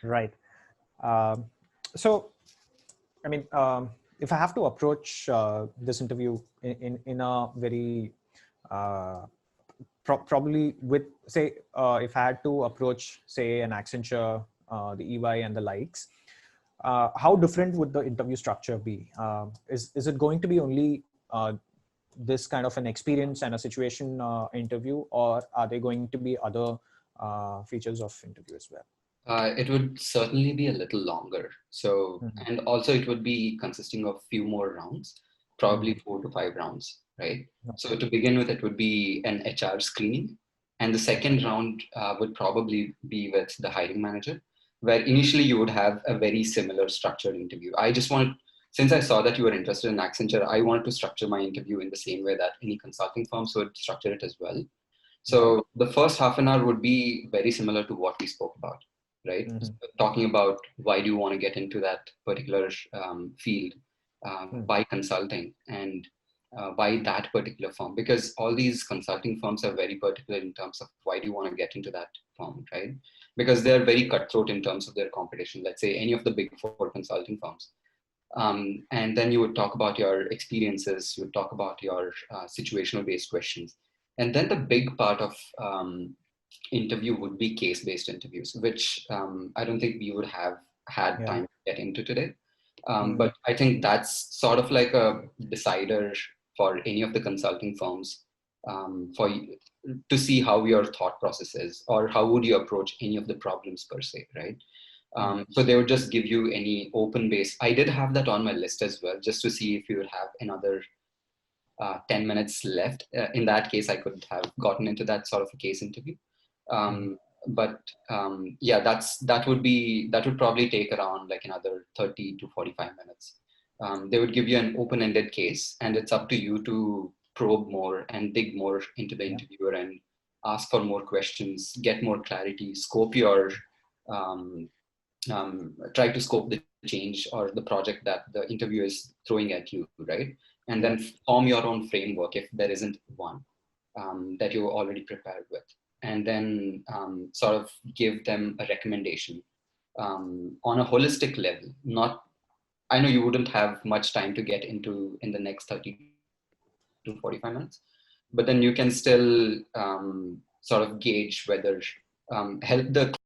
Right. Um, so, I mean, if I have to approach this interview in a very probably with, say, if I had to approach, say, an Accenture, the EY, and the likes, how different would the interview structure be? Is it going to be only this kind of an experience and a situation interview, or are there going to be other features of interview as well? It would certainly be a little longer. So, Mm-hmm. and also it would be consisting of few more rounds, probably Mm-hmm. 4 to 5 rounds, right? So Okay. to begin with, it would be an HR screening. And the second round would probably be with the hiring manager, where initially you would have a very similar structured interview. I just wanted, since I saw that you were interested in Accenture, I wanted to structure my interview in the same way that any consulting firms would structure it as well. Right. So the first half an hour would be very similar to what we spoke about, right? Mm-hmm. So talking about why do you want to get into that particular field, why consulting, and why that particular firm? Because all these consulting firms are very particular in terms of why do you want to get into that firm, right? Because they're very cutthroat in terms of their competition. Let's say any of the big four consulting firms. And then you would talk about your experiences, you would talk about your situational based questions. And then the big part of interview would be case based interviews, which I don't think we would have had Yeah. time to get into today. Mm-hmm. But I think that's sort of like a decider for any of the consulting firms for you to see how your thought process is, or how would you approach any of the problems per se, right? So they would just give you any open base. I did have that on my list as well, just to see if you would have another 10 minutes left. In that case, I could have gotten into that sort of a case interview. But yeah, that would probably take around like another 30 to 45 minutes. They would give you an open-ended case, and it's up to you to probe more and dig more into the Yeah. interviewer and ask for more questions, get more clarity, scope your um, try to scope the change or the project that the interview is throwing at you, right? And Yeah. then form your own framework if there isn't one that you're already prepared with. And then sort of give them a recommendation on a holistic level. Not, I know you wouldn't have much time to get into in the next 30 to 45 minutes, but then you can still sort of gauge whether help the client